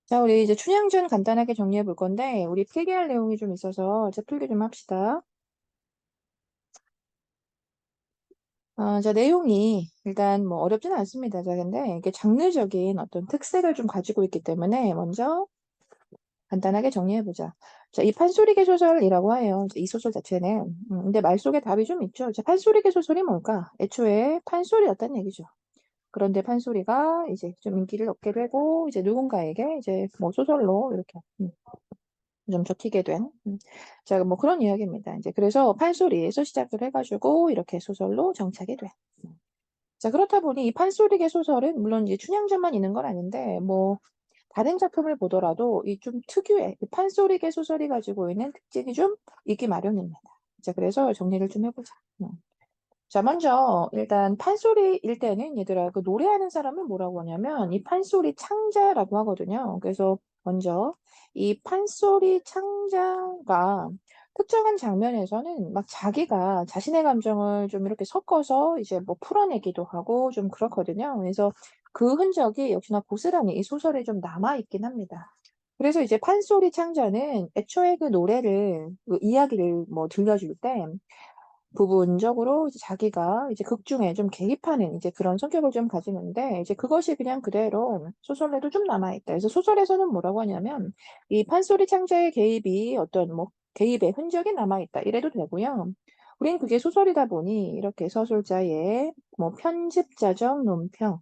자, 우리 이제 춘향전 간단하게 정리해 볼 건데, 우리 필기할 내용이 좀 있어서 이제 필기 좀 합시다. 자, 내용이 일단 뭐 어렵진 않습니다. 자, 근데 이게 장르적인 어떤 특색을 좀 가지고 있기 때문에 먼저 간단하게 정리해 보자. 자, 이 판소리개 소설이라고 해요. 이 소설 자체는. 근데 말 속에 답이 좀 있죠. 자, 판소리개 소설이 뭘까? 애초에 판소리였다는 얘기죠. 그런데 판소리가 이제 좀 인기를 얻게 되고, 이제 누군가에게 이제 뭐 소설로 이렇게 좀 적히게 된. 자, 뭐 그런 이야기입니다. 이제 그래서 판소리에서 시작을 해가지고 이렇게 소설로 정착이 돼. 자, 그렇다 보니 이 판소리계 소설은 물론 이제 춘향전만 있는 건 아닌데, 뭐 다른 작품을 보더라도 이 좀 특유의 이 판소리계 소설이 가지고 있는 특징이 좀 있기 마련입니다. 자, 그래서 정리를 좀 해보자. 음. 자, 먼저 일단 판소리일 때는 얘들아 그 노래하는 사람을 뭐라고 하냐면 이 판소리 창자라고 하거든요. 그래서 먼저 이 판소리 창자가 특정한 장면에서는 막 자기가 자신의 감정을 좀 이렇게 섞어서 이제 뭐 풀어내기도 하고 좀 그렇거든요. 그래서 그 흔적이 역시나 고스란히 이 소설에 좀 남아있긴 합니다. 그래서 이제 판소리 창자는 애초에 그 노래를, 그 이야기를 뭐 들려줄 때 부분적으로 이제 자기가 이제 극 중에 좀 개입하는 이제 그런 성격을 좀 가지는데 이제 그것이 그냥 그대로 소설에도 좀 남아있다. 그래서 소설에서는 뭐라고 하냐면 이 판소리 창자의 개입이 어떤 뭐 개입의 흔적이 남아있다. 이래도 되고요. 우린 그게 소설이다 보니 이렇게 서술자의 뭐 편집자적 논평으로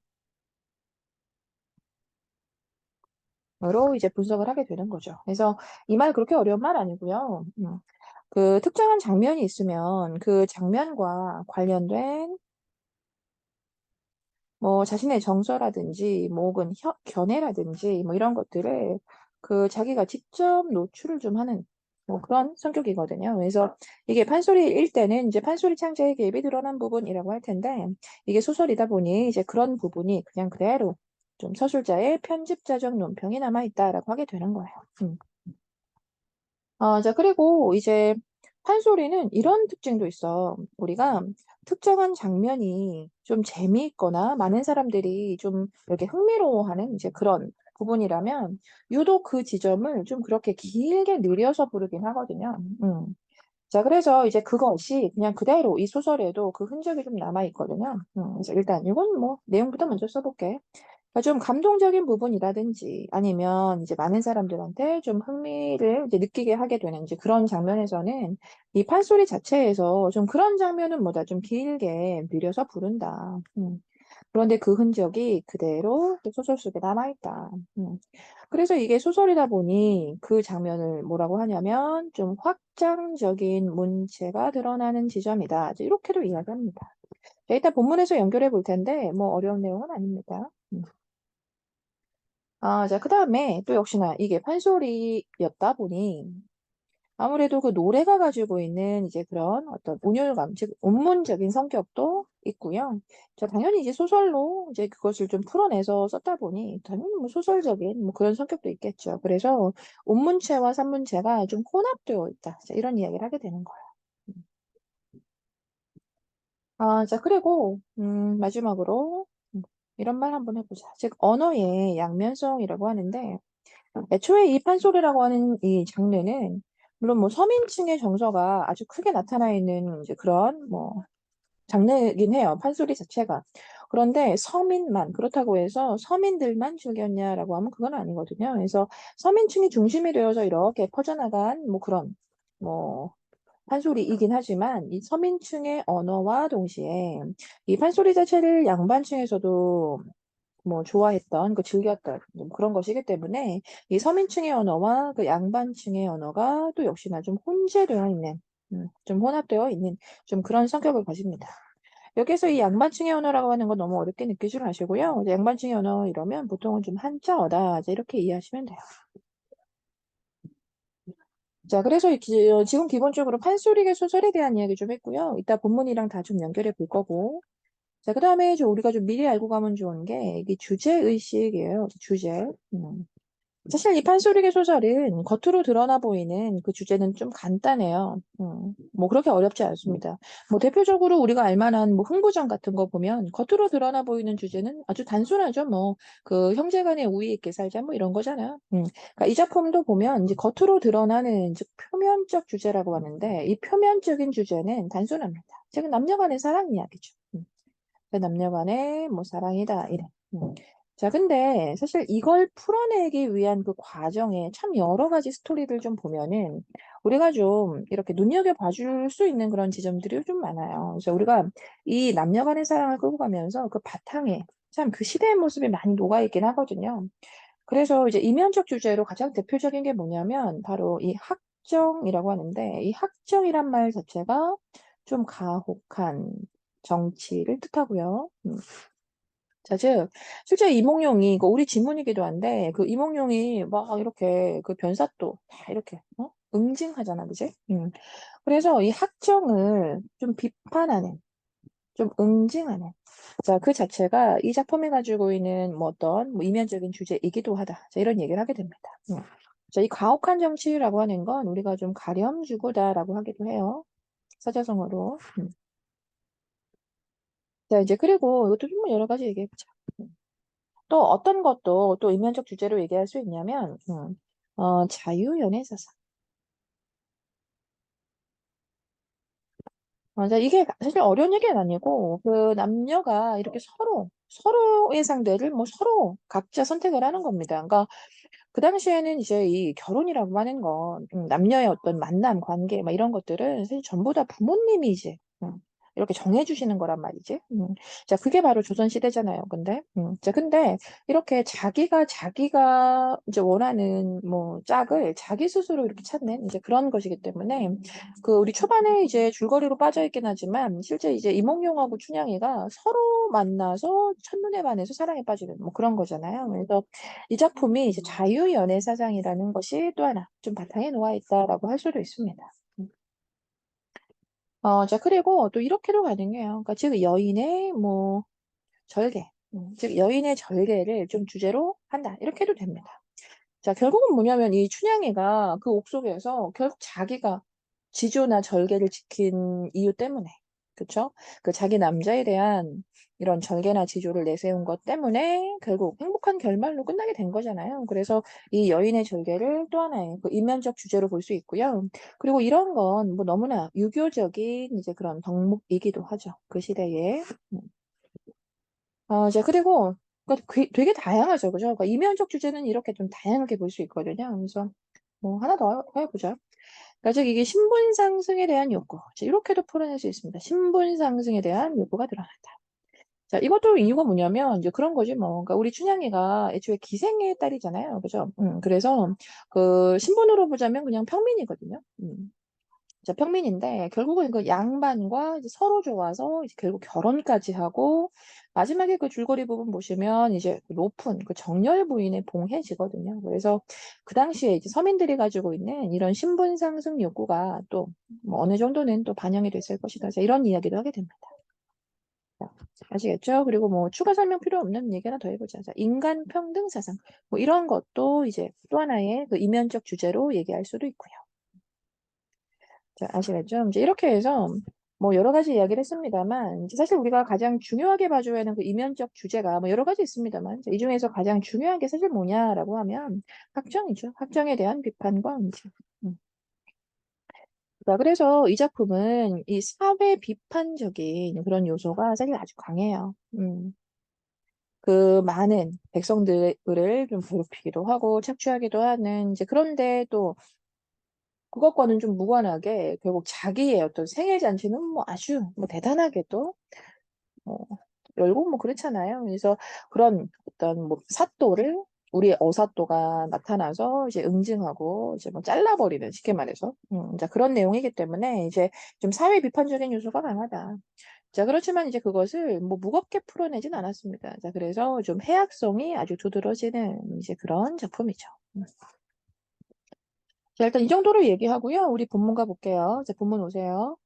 이제 분석을 하게 되는 거죠. 그래서 이 말 그렇게 어려운 말 아니고요. 그 특정한 장면이 있으면 그 장면과 관련된 뭐 자신의 정서라든지 뭐 혹은 견해라든지 뭐 이런 것들을 그 자기가 직접 노출을 좀 하는 뭐 그런 성격이거든요. 그래서 이게 판소리일 때는 이제 판소리 창자의 개입이 드러난 부분이라고 할 텐데 이게 소설이다 보니 이제 그런 부분이 그냥 그대로 좀 서술자의 편집자적 논평이 남아있다라고 하게 되는 거예요. 음. 자, 그리고 이제 판소리는 이런 특징도 있어. 우리가 특정한 장면이 좀 재미있거나 많은 사람들이 좀 이렇게 흥미로워하는 이제 그런 부분이라면 유독 그 지점을 좀 그렇게 길게 늘려서 부르긴 하거든요. 자, 그래서 이제 그것이 그냥 그대로 이 소설에도 그 흔적이 좀 남아있거든요. 그래서 일단 이건 뭐 내용부터 먼저 써볼게. 그러니까 좀 감동적인 부분이라든지 아니면 이제 많은 사람들한테 좀 흥미를 이제 느끼게 하게 되는 이제 그런 장면에서는 이 판소리 자체에서 좀 그런 장면은 뭐다 좀 길게 늘려서 부른다. 그런데 그 흔적이 그대로 그 소설 속에 남아있다. 그래서 이게 소설이다 보니 그 장면을 뭐라고 하냐면 좀 확장적인 문체가 드러나는 지점이다. 이제 이렇게도 이야기합니다. 자, 일단 본문에서 연결해 볼 텐데 뭐 어려운 내용은 아닙니다. 자, 그 다음에 또 역시나 이게 판소리였다 보니 아무래도 그 노래가 가지고 있는 이제 그런 어떤 운율감, 즉 운문적인 성격도 있고요. 자, 당연히 이제 소설로 이제 그것을 좀 풀어내서 썼다 보니 당연히 뭐 소설적인 뭐 그런 성격도 있겠죠. 그래서 운문체와 산문체가 좀 혼합되어 있다. 자, 이런 이야기를 하게 되는 거예요. 자, 그리고 마지막으로 이런 말 한번 해보자. 즉 언어의 양면성이라고 하는데 애초에 이 판소리라고 하는 이 장르는 물론 뭐 서민층의 정서가 아주 크게 나타나 있는 이제 그런 뭐 장르이긴 해요. 판소리 자체가. 그런데 서민만 그렇다고 해서 서민들만 즐겼냐라고 하면 그건 아니거든요. 그래서 서민층이 중심이 되어서 이렇게 퍼져나간 뭐 그런 뭐 판소리이긴 하지만 이 서민층의 언어와 동시에 이 판소리 자체를 양반층에서도 뭐 좋아했던, 그 즐겼던 좀 그런 것이기 때문에 이 서민층의 언어와 그 양반층의 언어가 또 역시나 좀 혼재되어 있는, 좀 혼합되어 있는 좀 그런 성격을 가집니다. 여기서 이 양반층의 언어라고 하는 건 너무 어렵게 느끼지 마시고요. 이제 양반층의 언어 이러면 보통은 좀 한자어다. 이제 이렇게 이해하시면 돼요. 자, 그래서 지금 기본적으로 판소리계 소설에 대한 이야기 좀 했고요. 이따 본문이랑 다 좀 연결해 볼 거고. 자, 그 다음에 우리가 좀 미리 알고 가면 좋은 게 이게 주제의식이에요. 주제. 사실 이 판소리개 소설은 겉으로 드러나 보이는 그 주제는 좀 간단해요. 뭐 그렇게 어렵지 않습니다. 뭐 대표적으로 우리가 알만한 뭐 흥부전 같은 거 보면 겉으로 드러나 보이는 주제는 아주 단순하죠. 뭐 그 형제간의 우애 있게 살자 뭐 이런 거잖아요. 그러니까 이 작품도 보면 이제 겉으로 드러나는 즉 표면적 주제라고 하는데 이 표면적인 주제는 단순합니다. 즉 남녀간의 사랑 이야기죠. 남녀간의 뭐 사랑이다 이래. 자, 근데 사실 이걸 풀어내기 위한 그 과정에 참 여러 가지 스토리를 좀 보면은 우리가 좀 이렇게 눈여겨봐 줄 수 있는 그런 지점들이 좀 많아요. 그래서 우리가 이 남녀간의 사랑을 끌고 가면서 그 바탕에 참 그 시대의 모습이 많이 녹아있긴 하거든요. 그래서 이제 이면적 주제로 가장 대표적인 게 뭐냐면 바로 이 학정이라고 하는데 이 학정이란 말 자체가 좀 가혹한 정치를 뜻하고요. 자, 즉, 실제 이몽룡이, 그 우리 지문이기도 한데, 그 이몽룡이 막 이렇게 그 변사또 다 이렇게, 응징하잖아, 그지? 그래서 이 학정을 좀 비판하는, 좀 응징하는, 자, 그 자체가 이 작품이 가지고 있는 뭐 어떤 뭐 이면적인 주제이기도 하다. 자, 이런 얘기를 하게 됩니다. 자, 이 가혹한 정치라고 하는 건 우리가 좀 가렴주구다라고 하기도 해요. 사자성어로. 자, 이제 그리고 이것도 좀 여러 가지 얘기해보자. 또 어떤 것도 또 인면적 주제로 얘기할 수 있냐면, 자유연애사상. 맞아, 이게 사실 어려운 얘기는 아니고, 그 남녀가 이렇게 서로의 상대를 뭐 서로 각자 선택을 하는 겁니다. 그러니까 그 당시에는 이제 이 결혼이라고 하는 건 남녀의 어떤 만남, 관계, 막 이런 것들은 사실 전부 다 부모님이 이제 이렇게 정해주시는 거란 말이지. 자, 그게 바로 조선시대잖아요. 근데 이렇게 자기가 이제 원하는 뭐 짝을 자기 스스로 이렇게 찾는 이제 그런 것이기 때문에 그 우리 초반에 이제 줄거리로 빠져 있긴 하지만 실제 이제 이몽룡하고 춘향이가 서로 만나서 첫눈에 반해서 사랑에 빠지는 뭐 그런 거잖아요. 그래서 이 작품이 이제 자유연애 사상이라는 것이 또 하나 좀 바탕에 놓아 있다라고 할 수도 있습니다. 음. 자, 그리고 또 이렇게도 가능해요. 그러니까 즉 여인의 뭐 절개, 즉 여인의 절개를 좀 주제로 한다. 이렇게 해도 됩니다. 자, 결국은 뭐냐면 이 춘향이가 그 옥속에서 결국 자기가 지조나 절개를 지킨 이유 때문에, 그쵸? 그 자기 남자에 대한 이런 절개나 지조를 내세운 것 때문에 결국 행복한 결말로 끝나게 된 거잖아요. 그래서 이 여인의 절개를 또 하나의 그 이면적 주제로 볼 수 있고요. 그리고 이런 건 뭐 너무나 유교적인 이제 그런 덕목이기도 하죠. 그 시대에. 음. 자, 그리고 그러니까 되게 다양하죠. 그죠? 그러니까 이면적 주제는 이렇게 좀 다양하게 볼 수 있거든요. 그래서 뭐 하나 더 해보자. 그러니까 즉 이게 신분 상승에 대한 욕구. 자, 이렇게도 풀어낼 수 있습니다. 신분 상승에 대한 욕구가 드러난다. 자, 이것도 이유가 뭐냐면 이제 그런 거지 뭐. 그러니까 우리 춘향이가 애초에 기생의 딸이잖아요. 그죠? 그래서 그 신분으로 보자면 그냥 평민이거든요. 자, 평민인데 결국은 그 양반과 이제 서로 좋아서 이제 결국 결혼까지 하고 마지막에 그 줄거리 부분 보시면 이제 그 높은 그 정열 부인의 봉해지거든요. 그래서 그 당시에 이제 서민들이 가지고 있는 이런 신분 상승 욕구가 또 뭐 어느 정도는 또 반영이 됐을 것이다. 자, 이런 이야기도 하게 됩니다. 자, 아시겠죠? 그리고 뭐 추가 설명 필요 없는 얘기 하나 더 해보자. 자, 인간 평등 사상. 뭐 이런 것도 이제 또 하나의 그 이면적 주제로 얘기할 수도 있고요. 자, 아시겠죠? 이제 이렇게 해서 뭐 여러 가지 이야기를 했습니다만, 이제 사실 우리가 가장 중요하게 봐줘야 하는 그 이면적 주제가 뭐 여러 가지 있습니다만, 이 중에서 가장 중요한 게 사실 뭐냐라고 하면 학정이죠. 학정에 대한 비판과 응징. 음. 자, 그래서 이 작품은 이 사회 비판적인 그런 요소가 사실 아주 강해요. 그 많은 백성들을 좀 괴롭히기도 하고 착취하기도 하는 이제 그런데 또 그것과는 좀 무관하게 결국 자기의 어떤 생일 잔치는 뭐 아주 뭐 대단하게도 뭐 열고 뭐 그렇잖아요. 그래서 그런 어떤 뭐 사또를 우리의 어사또가 나타나서 이제 응징하고 이제 뭐 잘라버리는 쉽게 말해서 자 그런 내용이기 때문에 이제 좀 사회 비판적인 요소가 강하다. 자 그렇지만 이제 그것을 뭐 무겁게 풀어내진 않았습니다. 자 그래서 좀 해학성이 아주 두드러지는 이제 그런 작품이죠. 자 일단 이 정도로 얘기하고요. 우리 본문 가볼게요. 자 본문 오세요.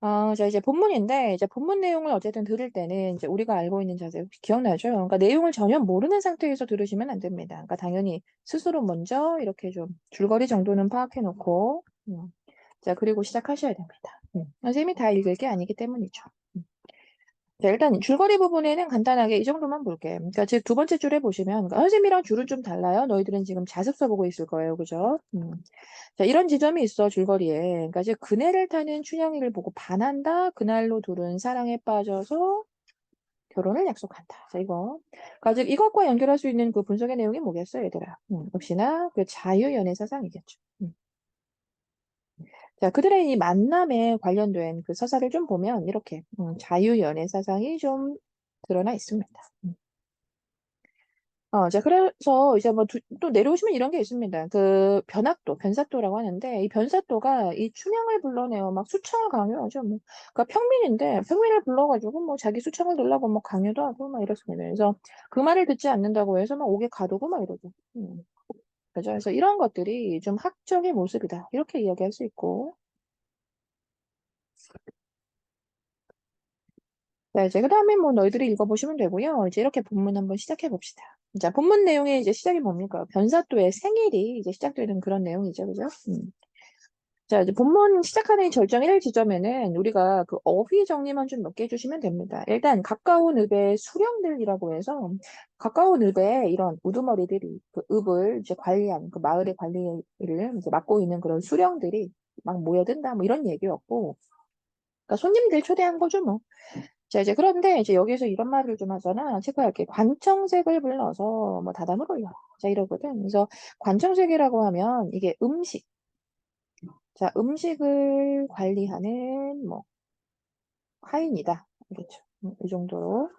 자, 이제 본문인데, 이제 본문 내용을 어쨌든 들을 때는 이제 우리가 알고 있는 자세 혹시 기억나죠? 그러니까 내용을 전혀 모르는 상태에서 들으시면 안 됩니다. 그러니까 당연히 스스로 먼저 이렇게 좀 줄거리 정도는 파악해 놓고, 자, 그리고 시작하셔야 됩니다. 선생님이 다 읽을 게 아니기 때문이죠. 자, 일단 줄거리 부분에는 간단하게 이 정도만 볼게요. 그러니까 즉 두 번째 줄에 보시면, 그러니까 선생님이랑 줄은 좀 달라요. 너희들은 지금 자습서 보고 있을 거예요. 그죠? 자, 이런 지점이 있어, 줄거리에. 그러니까 이제 그네를 타는 춘향이를 보고 반한다. 그날로 둘은 사랑에 빠져서 결혼을 약속한다. 자, 이거. 그러니까 즉 이것과 연결할 수 있는 그 분석의 내용이 뭐겠어요, 얘들아? 역시나 그 자유연애 사상이겠죠. 자, 그들의 이 만남에 관련된 그 서사를 좀 보면 이렇게 자유연애 사상이 좀 드러나 있습니다. 자, 그래서 이제 뭐 또 내려오시면 이런 게 있습니다. 그 변학도, 변사도라고 하는데 이 변사도가 이 춘향을 불러내어 막 수청을 강요하죠. 뭐, 그러니까 평민인데 평민을 불러가지고 뭐 자기 수청을 들라고 뭐 강요도 하고 막 이렇습니다. 그래서 그 말을 듣지 않는다고 해서 막 옥에 가두고 막 이러죠. 그죠? 그래서 이런 것들이 좀 학적의 모습이다. 이렇게 이야기할 수 있고. 자, 이제 그 다음에 뭐 너희들이 읽어보시면 되고요. 이제 이렇게 본문 한번 시작해 봅시다. 자, 본문 내용의 이제 시작이 뭡니까? 변사또의 생일이 이제 시작되는 그런 내용이죠. 그죠? 자, 이제 본문 시작하는 이 절정 1 지점에는 우리가 그 어휘 정리만 좀 몇 개 해주시면 됩니다. 일단 가까운 읍의 수령들이라고 해서 가까운 읍에 이런 우두머리들이 그 읍을 이제 관리하는 그 마을의 관리를 이제 맡고 있는 그런 수령들이 막 모여든다 뭐 이런 얘기였고 그러니까 손님들 초대한 거죠 뭐. 자, 이제 그런데 이제 여기서 이런 말을 좀 하잖아. 체크할게. 관청색을 불러서 뭐 다담을 올려. 자, 이러거든. 그래서 관청색이라고 하면 이게 음식. 자, 음식을 관리하는 뭐 하인이다. 알겠죠? 이 정도로.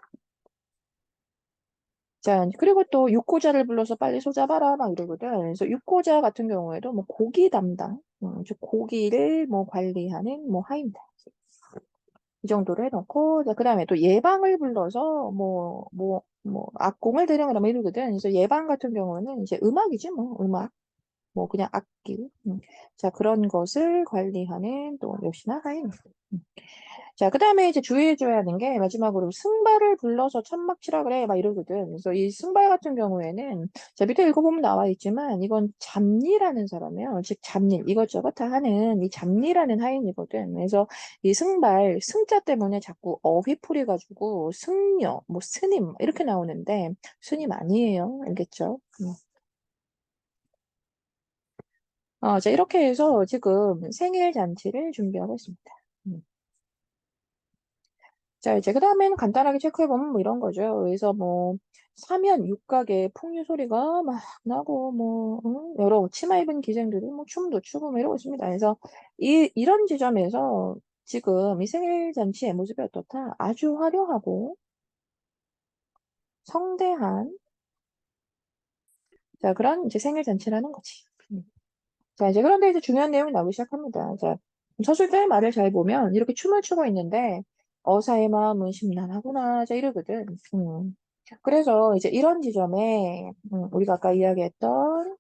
자, 그리고 또 육고자를 불러서 빨리 소잡아라 막 이러거든. 그래서 육고자 같은 경우에도 뭐 고기 담당, 즉 고기를 뭐 관리하는 뭐 하인이다. 이 정도로 해놓고, 그 다음에 또 예방을 불러서, 악공을 대령이라 뭐 이러거든. 그래서 예방 같은 경우는 이제 음악이지, 뭐, 음악. 뭐, 그냥 악기. 자, 그런 것을 관리하는 또 역시나 하인. 자, 그 다음에 이제 주의해줘야 하는 게 마지막으로 승발을 불러서 천막치라 그래 막 이러거든. 그래서 이 승발 같은 경우에는 자, 밑에 읽어보면 나와 있지만 이건 잡리라는 사람이에요. 즉 잡일 이것저것 다 하는 이 잡리라는 하인이거든. 그래서 이 승발 승자 때문에 자꾸 어휘풀이 가지고 승려 뭐 스님 이렇게 나오는데 스님 아니에요. 알겠죠? 자, 이렇게 해서 지금 생일 잔치를 준비하고 있습니다. 음. 자, 이제 그 다음에는 간단하게 체크해보면 뭐 이런 거죠. 그래서 뭐, 사면 육각에 풍류 소리가 막 나고, 뭐, 여러 치마 입은 기생들이 뭐 춤도 추고 뭐 이러고 있습니다. 그래서 이런 지점에서 지금 이 생일 잔치의 모습이 어떻다? 아주 화려하고 성대한, 자, 그런 이제 생일 잔치라는 거지. 자, 이제 그런데 이제 중요한 내용이 나오기 시작합니다. 자, 서술자의 말을 잘 보면 이렇게 춤을 추고 있는데, 어사의 마음은 심란하구나. 자, 이러거든. 그래서 이제 이런 지점에 우리가 아까 이야기했던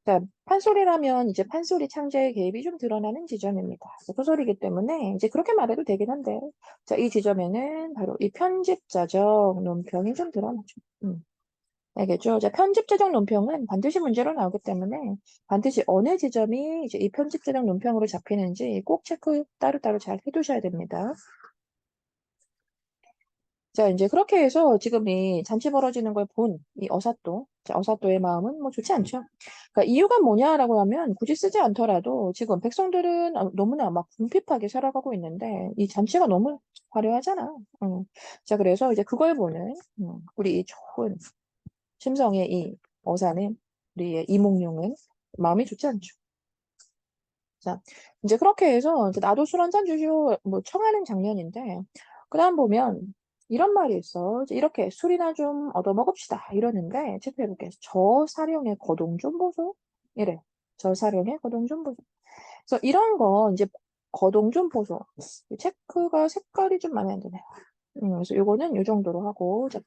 자, 판소리라면 이제 판소리 창자의 개입이 좀 드러나는 지점입니다. 소설이기 때문에 이제 그렇게 말해도 되긴 한데 자, 이 지점에는 바로 이 편집자적 논평이 좀 드러나죠. 알겠죠? 자, 편집자적 논평은 반드시 문제로 나오기 때문에 반드시 어느 지점이 이제 이 편집자적 논평으로 잡히는지 꼭 체크 따로따로 잘 해두셔야 됩니다. 자, 이제 그렇게 해서 지금 이 잔치 벌어지는 걸 본 이 어사또, 자, 어사또의 마음은 뭐 좋지 않죠. 그러니까 이유가 뭐냐라고 하면 굳이 쓰지 않더라도 지금 백성들은 너무나 막 궁핍하게 살아가고 있는데 이 잔치가 너무 화려하잖아. 자, 그래서 이제 그걸 보는 우리 이 좋은 심성의 이 어사는 우리의 이몽룡은 마음이 좋지 않죠. 자, 이제 그렇게 해서 이제 나도 술 한 잔 주시오 뭐 청하는 장면인데 그다음 보면 이런 말이 있어. 이제 이렇게 술이나 좀 얻어 먹읍시다 이러는데 체크해볼게. 저 사령의 거동 좀 보소. 이래. 저 사령의 거동 좀 보소. 그래서 이런 거 이제 거동 좀 보소. 이 체크가 색깔이 좀 마음에 안 드네. 그래서 요거는 요 정도로 하고 이제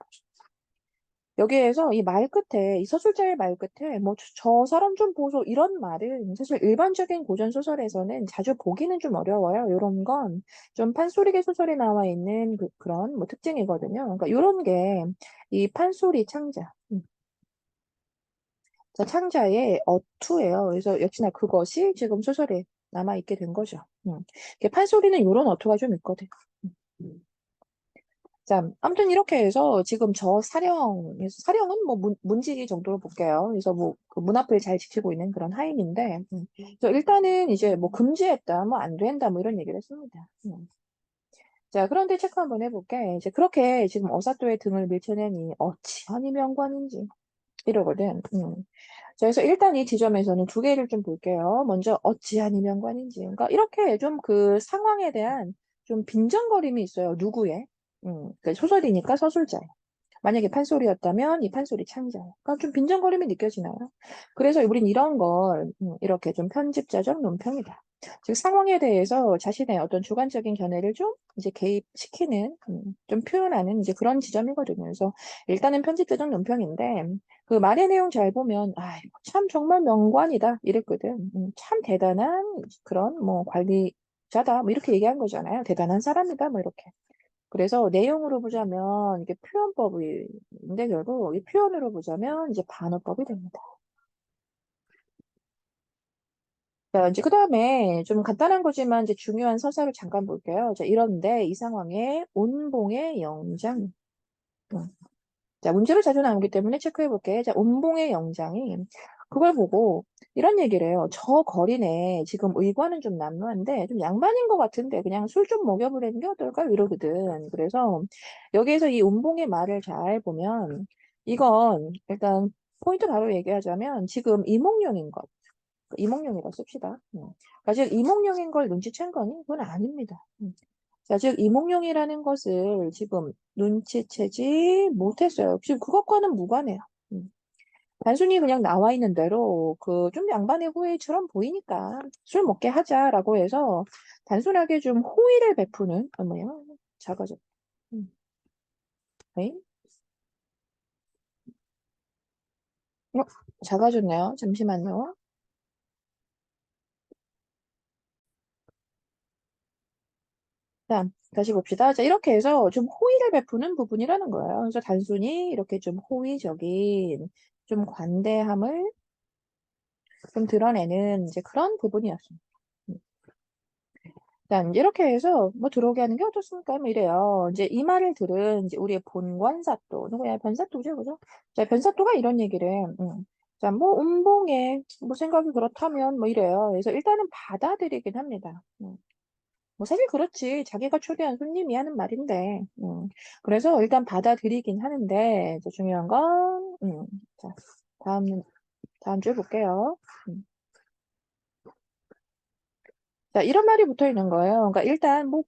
여기에서 이 말 끝에, 이 서술자의 말 끝에, 뭐, 저 사람 좀 보소, 이런 말은 사실 일반적인 고전소설에서는 자주 보기는 좀 어려워요. 이런 건 좀 판소리계 소설에 나와 있는 그런 뭐 특징이거든요. 그러니까 이런 게 이 판소리 창자. 자, 창자의 어투예요. 그래서 역시나 그것이 지금 소설에 남아있게 된 거죠. 이게 판소리는 이런 어투가 좀 있거든. 음. 자, 아무튼 이렇게 해서 지금 저 사령은 뭐 문지기 정도로 볼게요. 그래서 뭐 그 문 앞을 잘 지키고 있는 그런 하인인데, 그래서 일단은 이제 뭐 금지했다, 뭐 안 된다, 뭐 이런 얘기를 했습니다. 자, 그런데 체크 한번 해볼게. 이제 그렇게 지금 어사또의 등을 밀쳐내니 어찌하니 명관인지 이러거든. 자, 그래서 일단 이 지점에서는 두 개를 좀 볼게요. 먼저 어찌하니 명관인지. 그러니까 이렇게 좀 그 상황에 대한 좀 빈정거림이 있어요. 누구의? 그 소설이니까 서술자예요. 만약에 판소리였다면 이 판소리 창자예요. 그러니까 좀 빈정거림이 느껴지나요? 그래서 우린 이런 걸 이렇게 좀 편집자적 논평이다. 즉 상황에 대해서 자신의 어떤 주관적인 견해를 좀 이제 개입시키는 좀 표현하는 이제 그런 지점이거든요. 그래서 일단은 편집자적 논평인데 그 말의 내용 잘 보면 아, 참 정말 명관이다 이랬거든. 참 대단한 그런 뭐 관리자다 뭐 이렇게 얘기한 거잖아요. 대단한 사람이다 뭐 이렇게. 그래서 내용으로 보자면 이게 표현법인데 결국 이 표현으로 보자면 이제 반어법이 됩니다. 자, 이제 그 다음에 좀 간단한 거지만 이제 중요한 서사를 잠깐 볼게요. 자, 이런데 이 상황에 온봉의 영장. 음. 자, 문제로 자주 나오기 때문에 체크해 볼게. 자, 온봉의 영장이 그걸 보고 이런 얘기를 해요. 저 거리네. 지금 의관은 좀 난무한데 좀 양반인 것 같은데 그냥 술 좀 먹여보려는 게 어떨까? 이러거든. 그래서 여기에서 이 온봉의 말을 잘 보면 이건 일단 포인트 바로 얘기하자면 지금 이몽룡인 것. 이몽룡이라고 씁시다. 그러니까 즉 이몽룡인 걸 눈치챈 거니? 그건 아닙니다. 자, 즉 이몽룡이라는 것을 지금 눈치채지 못했어요. 지금 그것과는 무관해요. 음. 단순히 그냥 나와 있는 대로 그 좀 양반의 호의처럼 보이니까 술 먹게 하자라고 해서 단순하게 좀 호의를 베푸는 뭐야 작아져. 음. 네? 어, 작아졌네요. 잠시만요. 자, 다시 봅시다. 자, 이렇게 해서 좀 호의를 베푸는 부분이라는 거예요. 그래서 단순히 이렇게 좀 호의적인, 좀 관대함을 좀 드러내는 이제 그런 부분이었습니다. 음. 자, 이제 이렇게 해서 뭐 들어오게 하는 게 어떻습니까? 뭐 이래요. 이제 이 말을 들은 이제 우리의 본관사또, 누구야? 변사또죠, 그죠? 자, 변사또가 이런 얘기를, 자, 뭐 운봉에 뭐 생각이 그렇다면 뭐 이래요. 그래서 일단은 받아들이긴 합니다. 뭐 사실 그렇지. 자기가 초대한 손님이 하는 말인데. 그래서 일단 받아들이긴 하는데, 이제 중요한 건, 자, 다음, 다음 줄 볼게요. 음. 자, 이런 말이 붙어 있는 거예요. 그러니까 일단 뭐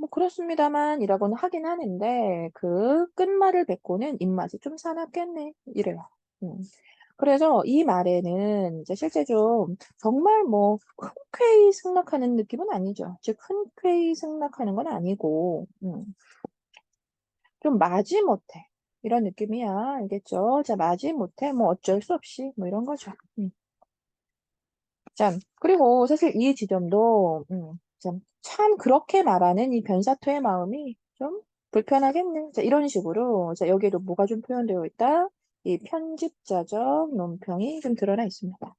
그렇습니다만 이라고는 하긴 하는데, 그 끝말을 뱉고는 입맛이 좀 사납겠네. 이래요. 음. 그래서 이 말에는 이제 실제 좀 정말 뭐 흔쾌히 승낙하는 느낌은 아니죠. 즉 흔쾌히 승낙하는 건 아니고, 좀 마지못해. 이런 느낌이야. 알겠죠? 자, 마지못해. 뭐 어쩔 수 없이. 뭐 이런 거죠. 자, 그리고 사실 이 지점도, 참 그렇게 말하는 이 변사토의 마음이 좀 불편하겠네. 자, 이런 식으로. 자, 여기에도 뭐가 좀 표현되어 있다? 이 편집자적 논평이 좀 드러나 있습니다.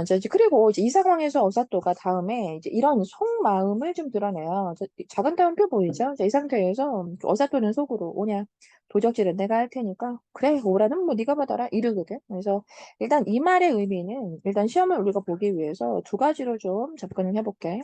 이제 그리고 이제 이 상황에서 어사또가 다음에 이제 이런 속마음을 좀 드러내요. 작은 따옴표 보이죠? 자, 이 상태에서 어사또는 속으로 오냐? 도적질은 내가 할 테니까 그래 오라는 뭐 네가 받아라 이러거든. 그래서 일단 이 말의 의미는 일단 시험을 우리가 보기 위해서 두 가지로 좀 접근을 해볼게.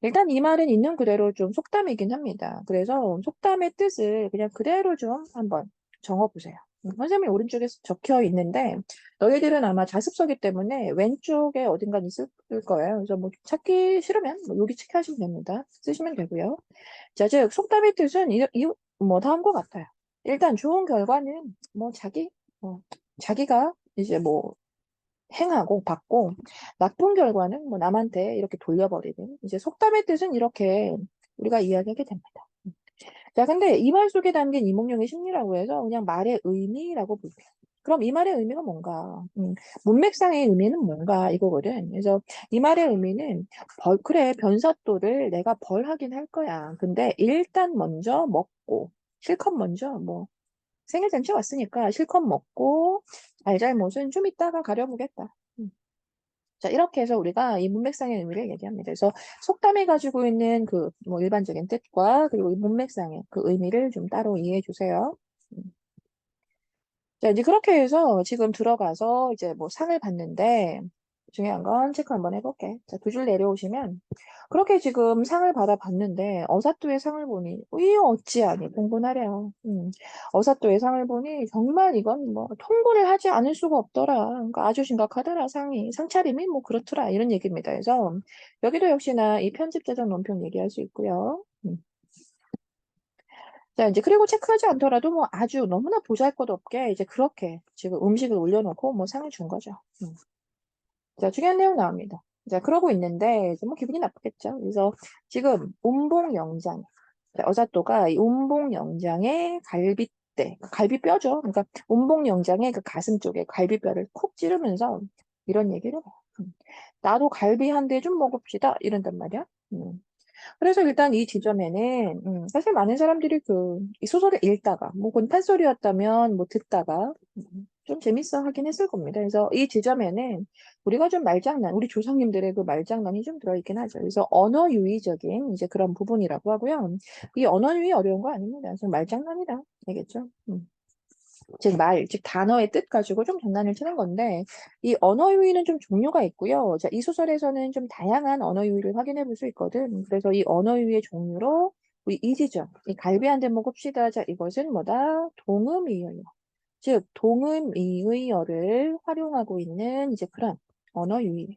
일단 이 말은 있는 그대로 좀 속담이긴 합니다. 그래서 속담의 뜻을 그냥 그대로 좀 한번 적어보세요. 선생님이 오른쪽에 적혀 있는데 너희들은 아마 자습서기 때문에 왼쪽에 어딘가 있을 거예요. 그래서 뭐 찾기 싫으면 뭐 여기 체크하시면 됩니다. 쓰시면 되고요. 자, 즉 속담의 뜻은 뭐 다음과 같아요. 일단 좋은 결과는 뭐 자기가 이제 뭐 행하고 받고 나쁜 결과는 뭐 남한테 이렇게 돌려버리는 이제 속담의 뜻은 이렇게 우리가 이야기하게 됩니다. 자, 근데 이 말 속에 담긴 이몽룡의 심리라고 해서 그냥 말의 의미라고 볼게요. 그럼 이 말의 의미가 뭔가? 문맥상의 의미는 뭔가? 이거거든. 그래서 이 말의 의미는 그래, 변사또를 내가 벌하긴 할 거야. 근데 일단 먼저 먹고, 실컷 먼저, 뭐, 생일잔치 왔으니까 실컷 먹고, 잘잘못은 좀 이따가 가려보겠다. 음. 자, 이렇게 해서 우리가 이 문맥상의 의미를 얘기합니다. 그래서 속담이 가지고 있는 그 뭐 일반적인 뜻과 그리고 이 문맥상의 그 의미를 좀 따로 이해해 주세요. 음. 자, 이제 그렇게 해서 지금 들어가서 이제 뭐 상을 받는데 중요한 건 체크 한번 해볼게. 자, 두 줄 내려오시면 그렇게 지금 상을 받아봤는데 어사또의 상을 보니 이 어찌하니 공분하랴. 어사또의 상을 보니 정말 이건 뭐 통보를 하지 않을 수가 없더라. 그러니까 아주 심각하더라 상이 상차림이 뭐 그렇더라 이런 얘기입니다. 그래서 여기도 역시나 이 편집자적 논평 얘기할 수 있고요. 자, 이제 그리고 체크하지 않더라도 뭐 아주 너무나 보잘것없게 이제 그렇게 지금 음식을 올려놓고 뭐 상을 준 거죠. 음. 자, 중요한 내용 나옵니다. 자, 그러고 있는데 이제 뭐 기분이 나쁘겠죠. 그래서 지금 운봉영장, 자, 어사또가 이 운봉영장의 갈빗대, 그러니까 갈비뼈죠. 그러니까 운봉영장의 그 가슴 쪽에 갈비뼈를 콕 찌르면서 이런 얘기를 해요. 나도 갈비 한 대 좀 먹읍시다. 이런단 말이야. 그래서 일단 이 지점에는 사실 많은 사람들이 이 소설을 읽다가 뭐 본판소리였다면 뭐 듣다가 좀 재밌어 하긴 했을 겁니다. 그래서 이 지점에는 우리가 좀 말장난, 우리 조상님들의 그 말장난이 좀 들어있긴 하죠. 그래서 언어 유희적인 이제 그런 부분이라고 하고요. 이 언어 유희 어려운 거 아닙니다. 그래서 말장난이다. 알겠죠? 즉 단어의 뜻 가지고 좀 장난을 치는 건데, 이 언어 유희는 좀 종류가 있고요. 자, 이 소설에서는 좀 다양한 언어 유희를 확인해 볼 수 있거든. 그래서 이 언어 유희의 종류로 우리 이 지점, 이 갈비 한 대 먹읍시다. 자, 이것은 뭐다? 동음이어요. 즉, 동음이의어를 활용하고 있는 이제 그런 언어 유희예요.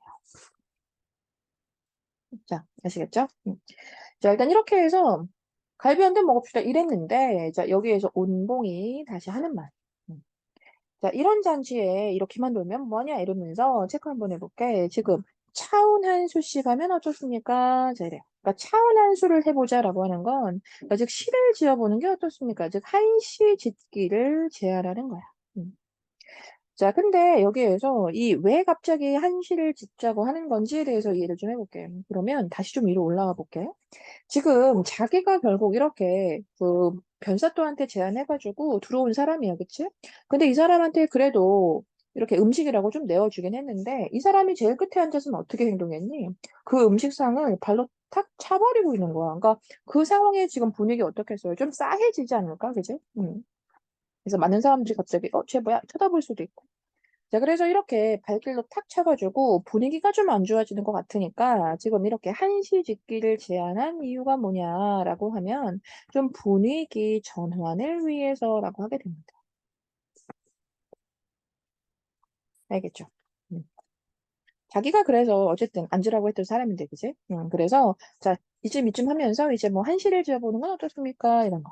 자, 아시겠죠? 자, 일단 이렇게 해서 갈비 한 대 먹읍시다. 이랬는데, 자, 여기에서 온봉이 다시 하는 말. 음. 자, 이런 잔치에 이렇게만 놀면 뭐냐 이러면서 체크 한번 해볼게. 지금 차운한수 씨 가면 어떻습니까? 자, 이래요. 그러니까 차운한수를 해보자라고 하는 건, 그러니까 즉 시를 지어보는 게 어떻습니까? 즉 한시 짓기를 제안하는 거야. 음. 자, 근데 여기에서 이 왜 갑자기 한시를 짓자고 하는 건지에 대해서 이해를 좀 해볼게요. 그러면 다시 좀 위로 올라가 볼게요. 지금 자기가 결국 이렇게 그 변사또한테 제안해가지고 들어온 사람이야, 그치? 근데 이 사람한테 그래도 이렇게 음식이라고 좀 내어주긴 했는데 이 사람이 제일 끝에 앉아서는 어떻게 행동했니? 그 음식상을 발로 탁 차버리고 있는 거야. 그러니까 그 상황에 지금 분위기 어떻겠어요? 좀 싸해지지 않을까, 그지? 그래서 많은 사람들이 갑자기 쟤 뭐야? 쳐다볼 수도 있고. 자, 그래서 이렇게 발길로 탁 차가지고 분위기가 좀 안 좋아지는 것 같으니까 지금 이렇게 한시 짓기를 제안한 이유가 뭐냐라고 하면 좀 분위기 전환을 위해서라고 하게 됩니다. 알겠죠? 음. 자기가 그래서 어쨌든 앉으라고 했던 사람인데, 그지? 그래서 자, 이쯤 하면서 이제 뭐 한시를 지어보는 건 어떻습니까? 이런 거.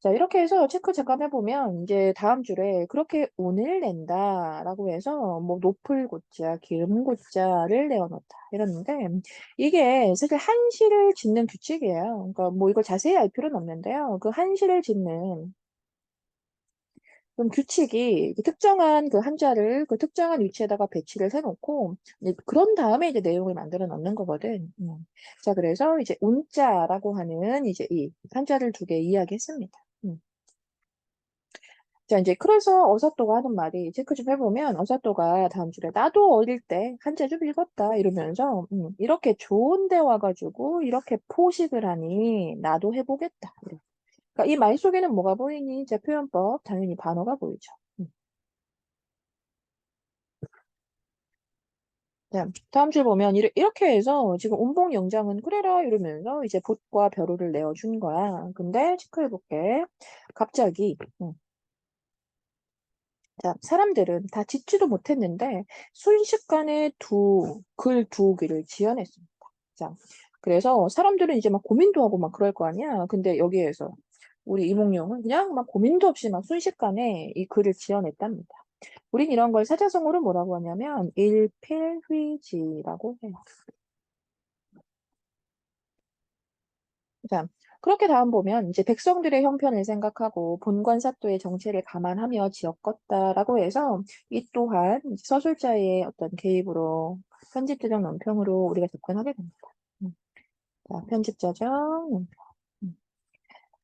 자, 이렇게 해서 체크 잠깐 해보면, 이제 다음 줄에 그렇게 운을 낸다라고 해서, 뭐, 높을 고자, 기름 고자를 내어놓다. 이러는데, 이게 사실 한시를 짓는 규칙이에요. 그러니까 뭐 이걸 자세히 알 필요는 없는데요. 그 한시를 짓는 좀 규칙이 특정한 그 한자를 그 특정한 위치에다가 배치를 해놓고, 이제 그런 다음에 이제 내용을 만들어 넣는 거거든. 자, 그래서 이제 운자라고 하는 이제 이 한자를 두 개 이야기했습니다. 자, 이제 그래서 어사또가 하는 말이 체크 좀 해보면 어사또가 다음 줄에 나도 어릴 때 한자 좀 읽었다 이러면서 이렇게 좋은 데 와가지고 이렇게 포식을 하니 나도 해보겠다. 이래. 그러니까 이 말 속에는 뭐가 보이니? 제 표현법 당연히 반어가 보이죠. 자, 다음 줄 보면 이렇게 해서 지금 운봉영장은 그래라 이러면서 이제 봇과 벼루를 내어준 거야. 근데 체크해볼게. 갑자기 자, 사람들은 다 짓지도 못했는데 순식간에 글 두 개를 지어냈습니다. 자, 그래서 사람들은 이제 막 고민도 하고 막 그럴 거 아니야. 근데 여기에서 우리 이몽룡은 그냥 막 고민도 없이 막 순식간에 이 글을 지어냈답니다. 우린 이런 걸 사자성어로 뭐라고 하냐면 일필휘지라고 해요. 자, 그렇게 다음 보면 이제 백성들의 형편을 생각하고 본관사또의 정체를 감안하며 지었겠다라고 해서 이 또한 이제 서술자의 어떤 개입으로 편집자적 논평으로 우리가 접근하게 됩니다. 음. 자, 편집자적 논평. 음.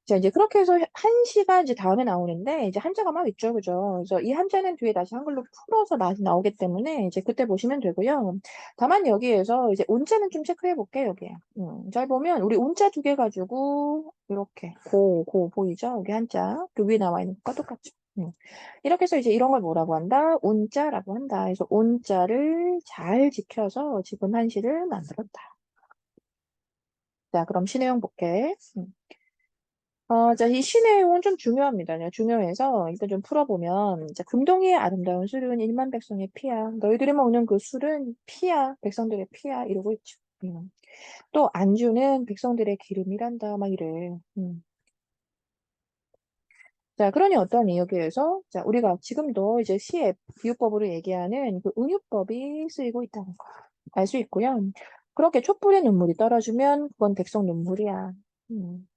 자, 이제 그렇게 해서 한시가 이제 다음에 나오는데, 이제 한자가 막 있죠, 그죠? 그래서 이 한자는 뒤에 다시 한글로 풀어서 다시 나오기 때문에, 이제 그때 보시면 되고요. 다만 여기에서 이제 운자는 좀 체크해 볼게요, 여기에. 잘 보면, 우리 운자 두 개 가지고, 이렇게, 고 보이죠? 여기 한자. 그 위에 나와 있는 것과 똑같죠? 이렇게 해서 이제 이런 걸 뭐라고 한다? 운자라고 한다. 그래서 운자를 잘 지켜서 지금 한시를 만들었다. 자, 그럼 시내용 볼게. 자, 이 시 내용은 좀 중요합니다. 중요해서 일단 좀 풀어보면, 자, 금동이의 아름다운 술은 일만 백성의 피야. 너희들이 먹는 그 술은 피야. 백성들의 피야. 이러고 있죠. 또 안주는 백성들의 기름이란다. 막 이래. 자, 그러니 어떠니, 여기에서? 자, 우리가 지금도 이제 시의 비유법으로 얘기하는 그 은유법이 쓰이고 있다는 거. 알 수 있고요. 그렇게 촛불에 눈물이 떨어지면 그건 백성 눈물이야. 음.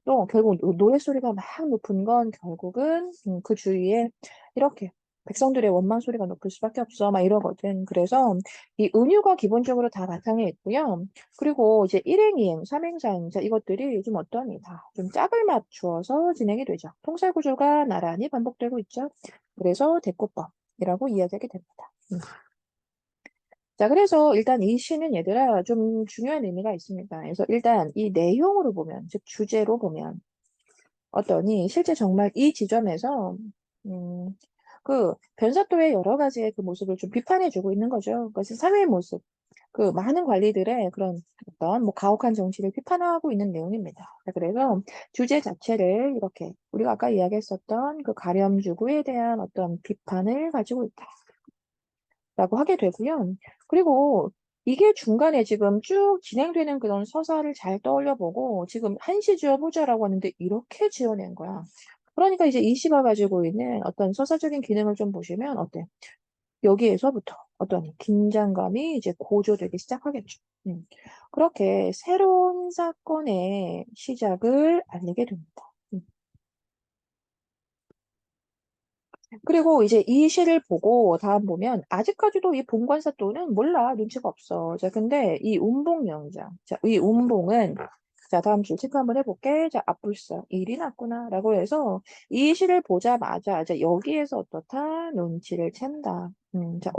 또 결국 노랫소리가 막 높은 건 결국은 그 주위에 이렇게 백성들의 원망 소리가 높을 수밖에 없어 막 이러거든. 그래서 이 은유가 기본적으로 다 바탕에 있고요. 그리고 이제 일행, 이행, 삼행, 사행 자 이것들이 좀 어떠니 다좀 짝을 맞추어서 진행이 되죠. 통살 구조가 나란히 반복되고 있죠. 그래서 대꾸법이라고 이야기하게 됩니다. 자, 그래서 일단 이 시는 얘들아 좀 중요한 의미가 있습니다. 그래서 일단 이 내용으로 보면, 즉 주제로 보면 어떠니 실제 정말 이 지점에서 음, 그 변사또의 여러 가지의 그 모습을 좀 비판해주고 있는 거죠. 그것이 사회의 모습, 그 많은 관리들의 그런 어떤 뭐 가혹한 정치를 비판하고 있는 내용입니다. 자, 그래서 주제 자체를 이렇게 우리가 아까 이야기했었던 그 가렴주구에 대한 어떤 비판을 가지고 있다. 라고 하게 되고요. 그리고 이게 중간에 지금 쭉 진행되는 그런 서사를 잘 떠올려 보고 지금 한시 지어보자라고 하는데 이렇게 지어낸 거야. 그러니까 이제 이 시가 가지고 있는 어떤 서사적인 기능을 좀 보시면 어때? 여기에서부터 어떤 긴장감이 이제 고조되기 시작하겠죠. 그렇게 새로운 사건의 시작을 알리게 됩니다. 그리고 이제 이 시를 보고 다음 보면 아직까지도 이 본관사또는 몰라 눈치가 없어. 자, 근데 이 운봉명장, 자, 이 운봉은 자, 다음 줄 체크 한번 해볼게. 자, 앞불서 일이 났구나라고 해서 이 시를 보자마자 자, 여기에서 어떻다 눈치를 챈다. 자,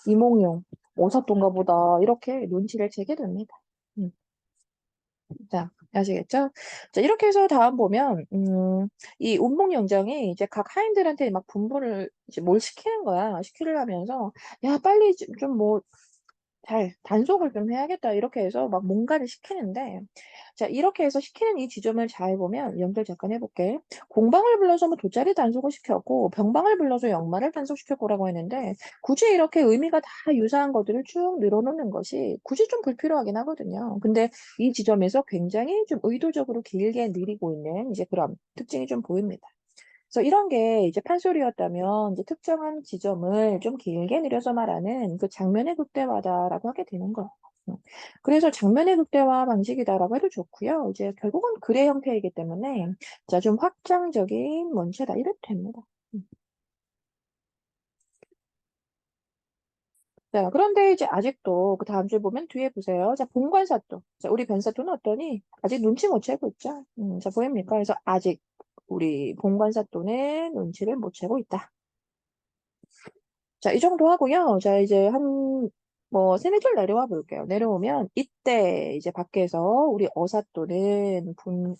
이몽룡 오사또인가 보다 이렇게 눈치를 채게 됩니다. 음. 자, 아시겠죠? 자, 이렇게 해서 다음 보면, 이 운봉영장이 이제 각 하인들한테 막 분부를 이제 뭘 시키는 거야. 시키려면서, 야, 빨리 좀 뭐, 잘 단속을 좀 해야겠다 이렇게 해서 막 뭔가를 시키는데 자 이렇게 해서 시키는 이 지점을 잘 보면 연결 잠깐 해볼게 공방을 불러서 뭐 돗자리 단속을 시켰고 병방을 불러서 역마를 단속시켰고라고 했는데 굳이 이렇게 의미가 다 유사한 것들을 쭉 늘어놓는 것이 굳이 좀 불필요하긴 하거든요 근데 이 지점에서 굉장히 좀 의도적으로 길게 느리고 있는 이제 그런 특징이 좀 보입니다. 그래서 이런 게 이제 판소리였다면 이제 특정한 지점을 좀 길게 늘려서 말하는 그 장면의 극대화다라고 하게 되는 거예요. 음. 그래서 장면의 극대화 방식이다라고 해도 좋고요. 이제 결국은 글의 형태이기 때문에 자, 좀 확장적인 문체다 이래도 됩니다. 음. 자, 그런데 이제 아직도 그 다음 줄 보면 뒤에 보세요. 자, 본관사또. 자, 우리 변사또는 어떠니? 아직 눈치 못 채고 있죠? 자, 보입니까? 그래서 아직 우리 본관사또는 눈치를 못 채고 있다. 자, 이 정도 하고요. 자, 이제 뭐, 세네 줄 내려와 볼게요. 내려오면, 이때 이제 밖에서 우리 어사또는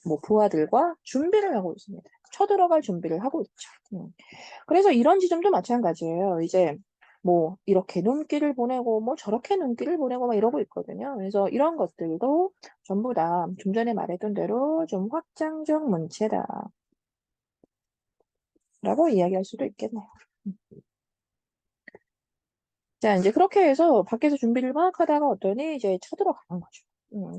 뭐, 부하들과 준비를 하고 있습니다. 쳐들어갈 준비를 하고 있죠. 그래서 이런 지점도 마찬가지예요. 이제, 뭐, 이렇게 눈길을 보내고, 뭐, 저렇게 눈길을 보내고, 막 이러고 있거든요. 그래서 이런 것들도 전부 다 좀 전에 말했던 대로 좀 확장적 문체다라고 이야기할 수도 있겠네요. 자, 이제 그렇게 해서 밖에서 준비를 막 하다가 어떠니 이제 쳐들어가는 거죠.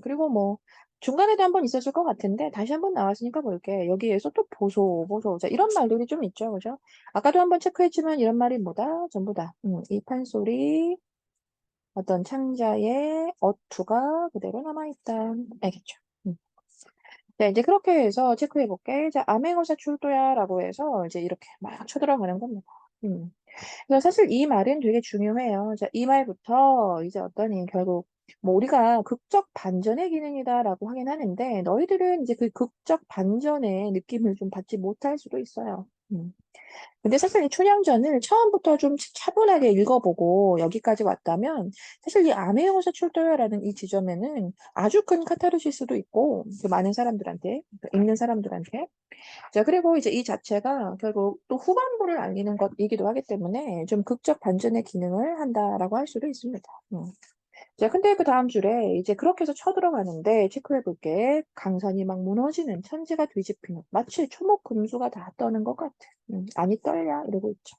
그리고 뭐 중간에도 한번 있었을 것 같은데 다시 한번 나왔으니까 볼게. 여기에서 또 보소. 자, 이런 말들이 좀 있죠. 그죠? 아까도 한번 체크했지만 이런 말이 뭐다? 전부 다. 이 판소리 어떤 창자의 어투가 그대로 남아있다. 알겠죠? 음. 자, 이제 그렇게 해서 체크해 볼게. 자, 암행어사 출도야 라고 해서 이제 이렇게 막 쳐들어가는 겁니다. 음. 그래서 사실 이 말은 되게 중요해요. 자, 이 말부터 이제 어떠니 결국 뭐 우리가 극적 반전의 기능이다라고 하긴 하는데 너희들은 이제 그 극적 반전의 느낌을 좀 받지 못할 수도 있어요. 근데 사실 이 춘향전을 처음부터 좀 차분하게 읽어보고 여기까지 왔다면 사실 이 암행어사 출도요라는 이 지점에는 아주 큰 카타르시스도 있고 그 많은 사람들한테 읽는 사람들한테 자, 그리고 이제 이 자체가 결국 또 후반부를 알리는 것이기도 하기 때문에 좀 극적 반전의 기능을 한다라고 할 수도 있습니다. 자, 근데 그 다음 줄에 이제 그렇게 해서 쳐들어가는데 체크해 볼게. 강산이 막 무너지는 천지가 뒤집히는 마치 초목 금수가 다 떠는 것 같아. 안이 떨려 이러고 있죠.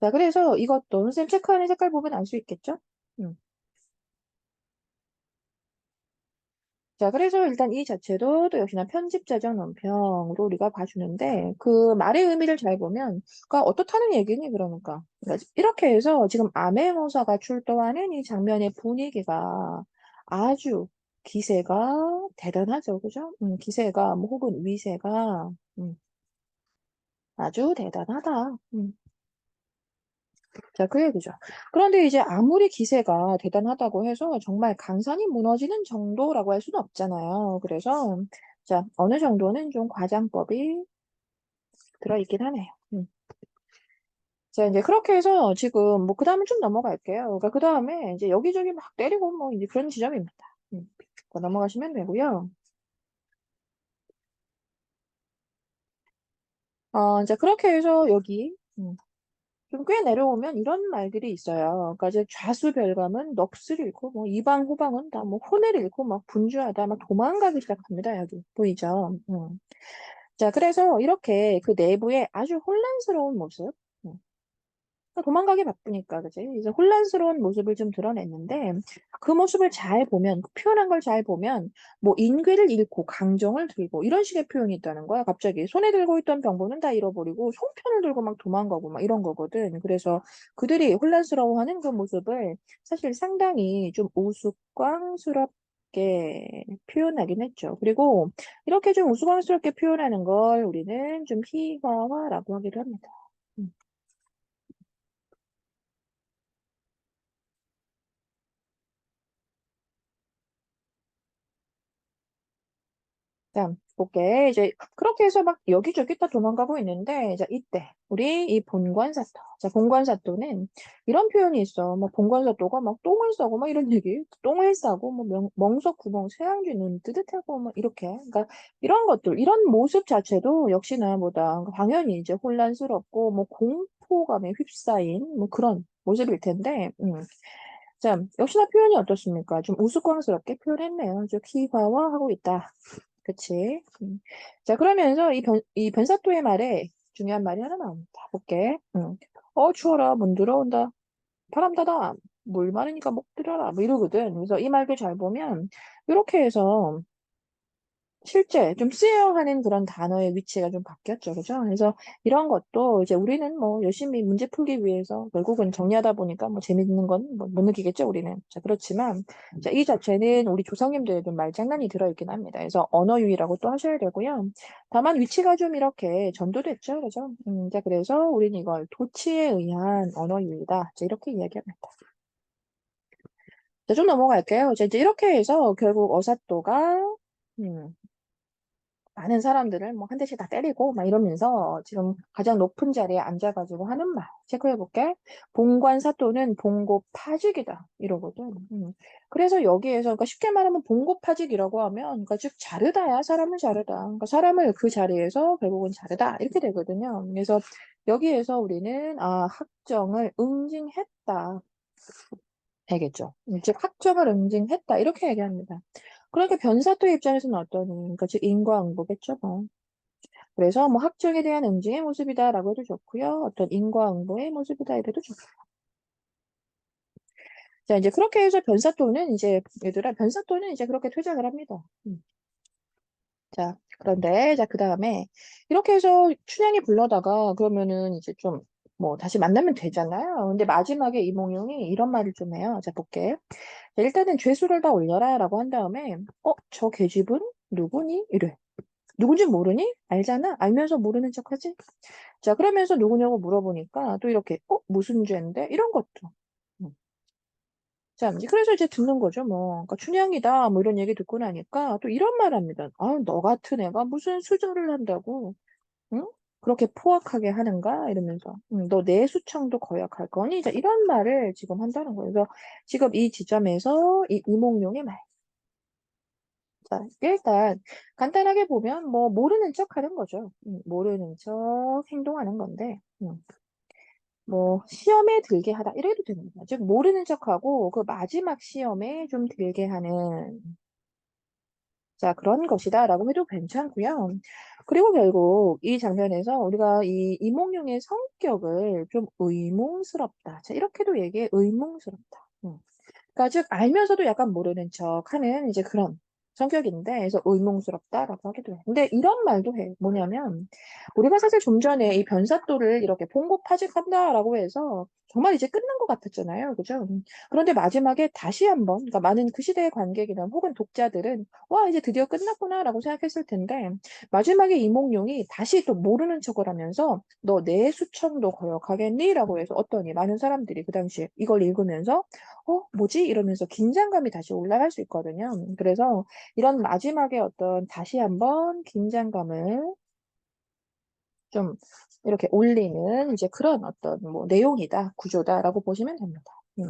자, 그래서 이것도 선생님 체크하는 색깔 보면 알 수 있겠죠? 음. 자, 그래서 일단 이 자체도 또 역시나 편집자적 논평으로 우리가 봐주는데, 그 말의 의미를 잘 보면, 그러니까 어떻다는 얘기니, 그러니까 이렇게 해서 지금 암행어사가 출동하는 이 장면의 분위기가 아주 기세가 대단하죠. 그죠? 기세가, 뭐, 혹은 위세가, 아주 대단하다. 자, 그 얘기죠. 그런데 이제 아무리 기세가 대단하다고 해서 정말 강산이 무너지는 정도라고 할 수는 없잖아요. 그래서, 자, 어느 정도는 좀 과장법이 들어있긴 하네요. 자, 이제 그렇게 해서 지금 뭐, 그 다음에 좀 넘어갈게요. 그러니까 그 다음에 이제 여기저기 막 때리고 뭐, 이제 그런 지점입니다. 그거 넘어가시면 되고요. 이제 그렇게 해서 여기, 좀 꽤 내려오면 이런 말들이 있어요. 그러니까 이제 좌수별감은 넋을 잃고 뭐 이방 후방은 다 뭐 혼을 잃고 막 분주하다 막 도망가기 시작합니다. 여기 보이죠? 자, 그래서 이렇게 그 내부에 아주 혼란스러운 모습. 음. 도망가기 바쁘니까, 그지? 이제 혼란스러운 모습을 좀 드러냈는데, 그 모습을 잘 보면, 그 표현한 걸 잘 보면, 뭐, 인괴를 잃고, 강정을 들고, 이런 식의 표현이 있다는 거야, 갑자기. 손에 들고 있던 병보는 다 잃어버리고, 송편을 들고 막 도망가고, 막 이런 거거든. 그래서 그들이 혼란스러워하는 그 모습을 사실 상당히 좀 우스꽝스럽게 표현하긴 했죠. 그리고 이렇게 좀 우스꽝스럽게 표현하는 걸 우리는 좀 희화화라고 하기도 합니다. 음. 자, 볼게. 이제 그렇게 해서 막 여기저기 다 도망가고 있는데, 이제 이때 우리 이 본관사또. 자, 본관사또는 이런 표현이 있어. 뭐 본관사또가 막 똥을 싸고 막 이런 얘기. 똥을 싸고 뭐 멍석 구멍 쇠양쥐 눈 뜨듯하고 막 이렇게. 그러니까 이런 것들, 이런 모습 자체도 역시나 뭐다. 당연히 이제 혼란스럽고 뭐 공포감에 휩싸인 뭐 그런 모습일 텐데. 자, 역시나 표현이 어떻습니까? 좀 우스꽝스럽게 표현했네요. 좀 희화화하고 있다. 그치? 자, 그러면서 이 변사또의 말에 중요한 말이 하나 나옵니다. 볼게. 추워라. 문 들어온다. 바람 닫아. 물 많으니까 목 들여라. 뭐 이러거든. 그래서 이 말도 잘 보면, 이렇게 해서 실제 좀 쓰여야 하는 그런 단어의 위치가 좀 바뀌었죠. 그죠? 그래서 이런 것도 이제 우리는 뭐 열심히 문제 풀기 위해서 결국은 정리하다 보니까 뭐 재밌는 건 뭐 못 느끼겠죠, 우리는. 자, 그렇지만 자, 이 자체는 우리 조상님들에도 말장난이 들어있긴 합니다. 그래서 언어유희라고 또 하셔야 되고요. 다만 위치가 좀 이렇게 전도됐죠. 그죠? 자, 그래서 우리는 이걸 도치에 의한 언어유희다. 자, 이렇게 이야기합니다. 자, 좀 넘어갈게요. 자, 이제 이렇게 해서 결국 어사또가 음, 많은 사람들을 뭐 한 대씩 다 때리고 막 이러면서 지금 가장 높은 자리에 앉아가지고 하는 말 체크해볼게. 봉관사또는 봉고파직이다 이러거든. 그래서 여기에서 그러니까 쉽게 말하면 봉고파직이라고 하면 그러니까 즉 자르다야 사람을 자르다. 그러니까 사람을 그 자리에서 결국은 자르다 이렇게 되거든요. 그래서 여기에서 우리는 학정을 응징했다. 되겠죠. 즉 학점을 응징했다 이렇게 얘기합니다. 그러니까 변사또 입장에서는 어떠니? 그러니까 즉 인과응보겠죠. 뭐. 그래서 뭐 학적에 대한 응징의 모습이다라고 해도 좋고요. 어떤 인과응보의 모습이다 이래도 좋고. 자 이제 그렇게 해서 변사또는 이제 얘들아 변사또는 이제 그렇게 퇴장을 합니다. 자 그런데 자 그 다음에 이렇게 해서 춘향이 불러다가 그러면은 이제 좀 뭐 다시 만나면 되잖아요. 근데 마지막에 이몽룡이 이런 말을 좀 해요. 자 볼게. 자, 일단은 죄수를 다 올려라 라고 한 다음에 저 계집은? 누구니? 이래. 누군지 모르니? 알잖아? 알면서 모르는 척하지? 자, 그러면서 누구냐고 물어보니까 또 이렇게, 무슨 죄인데? 이런 것도. 음. 자, 이제 그래서 이제 듣는 거죠, 뭐. 그러니까 춘향이다, 뭐 이런 얘기 듣고 나니까 또 이런 말 합니다. 아, 너 같은 애가 무슨 수절을 한다고, 응? 그렇게 포악하게 하는가? 이러면서. 너 내 수청도 거역할 거니? 자, 이런 말을 지금 한다는 거예요. 그래서 지금 이 지점에서 이 이몽룡의 말. 자, 일단 간단하게 보면 뭐 모르는 척 하는 거죠. 모르는 척 행동하는 건데. 뭐 시험에 들게 하다 이래도 됩니다. 즉 모르는 척하고 그 마지막 시험에 좀 들게 하는 자 그런 것이다라고 해도 괜찮고요. 그리고 결국 이 장면에서 우리가 이 이몽룡의 성격을 좀 의문스럽다. 자 이렇게도 얘기해 의문스럽다. 그러니까 즉 알면서도 약간 모르는 척하는 이제 그런 성격인데 그래서 의문스럽다라고 하기도 해. 근데 이런 말도 해. 뭐냐면 우리가 사실 좀 전에 이 변사또를 이렇게 봉고파직한다라고 해서 정말 이제 끝난 것 같았잖아요. 그죠? 그런데 마지막에 다시 한번 그러니까 많은 그 시대의 관객이나 혹은 독자들은 와 이제 드디어 끝났구나라고 생각했을 텐데 마지막에 이몽룡이 다시 또 모르는 척을 하면서 너 내 수청도 거역하겠니? 라고 해서 어떠니 많은 사람들이 그 당시에 이걸 읽으면서 뭐지? 이러면서 긴장감이 다시 올라갈 수 있거든요. 그래서 이런 마지막에 어떤 다시 한번 긴장감을 좀 이렇게 올리는 이제 그런 어떤 뭐 내용이다, 구조다라고 보시면 됩니다. 음.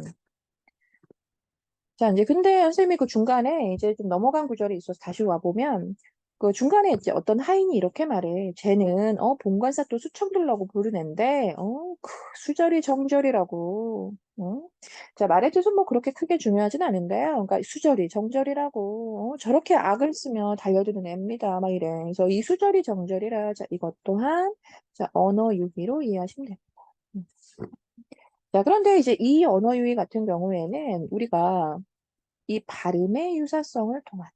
자, 이제 근데 선생님이 그 중간에 이제 좀 넘어간 구절이 있어서 다시 와보면 그 중간에 이제 어떤 하인이 이렇게 말해. 쟤는 본관사 또 수청들라고 부르는데 그 수절이 정절이라고. 자, 말의 뜻은 뭐 그렇게 크게 중요하진 않은데요. 그러니까 수절이 정절이라고. 저렇게 악을 쓰며 달려드는 애입니다. 막 이래. 그래서 이 수절이 정절이라 자, 이것 또한 자, 언어 유희로 이해하시면 됩니다. 음. 자, 그런데 이제 이 언어 유희 같은 경우에는 우리가 이 발음의 유사성을 통한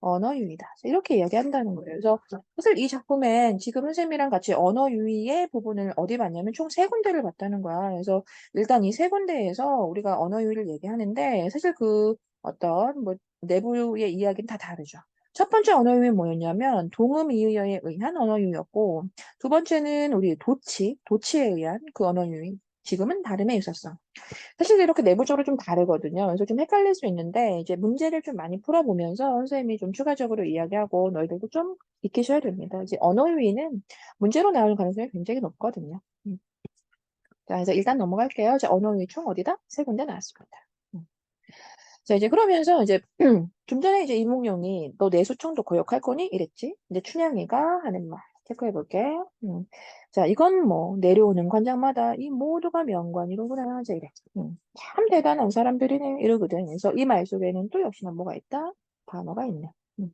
언어 유희다. 이렇게 이야기한다는 거예요. 그래서 사실 이 작품엔 지금 선생님이랑 같이 언어 유희의 부분을 어디 봤냐면 총 세 군데를 봤다는 거야. 그래서 일단 이 세 군데에서 우리가 언어 유희를 얘기하는데 사실 그 어떤 뭐 내부의 이야기는 다 다르죠. 첫 번째 언어 유희는 뭐였냐면 동음 이의어에 의한 언어 유희였고 두 번째는 우리 도치에 의한 그 언어 유희. 지금은 발음의 유사성. 사실 이렇게 내부적으로 좀 다르거든요. 그래서 좀 헷갈릴 수 있는데 이제 문제를 좀 많이 풀어보면서 선생님이 좀 추가적으로 이야기하고 너희들도 좀 익히셔야 됩니다. 이제 언어 유희는 문제로 나올 가능성이 굉장히 높거든요. 자, 그래서 일단 넘어갈게요. 이제 언어 유희 총 어디다? 세 군데 나왔습니다. 음. 자, 이제 그러면서 이제 좀 전에 이제 이몽룡이 너 내 수청도 거역할 거니? 이랬지. 이제 춘향이가 하는 말 체크해 볼게. 자, 이건 뭐 내려오는 관장마다 이 모두가 명관이로구나. 이제 이래. 참 대단한 사람들이네. 이러거든. 그래서 이 말 속에는 또 역시나 뭐가 있다? 단어가 있네. 음.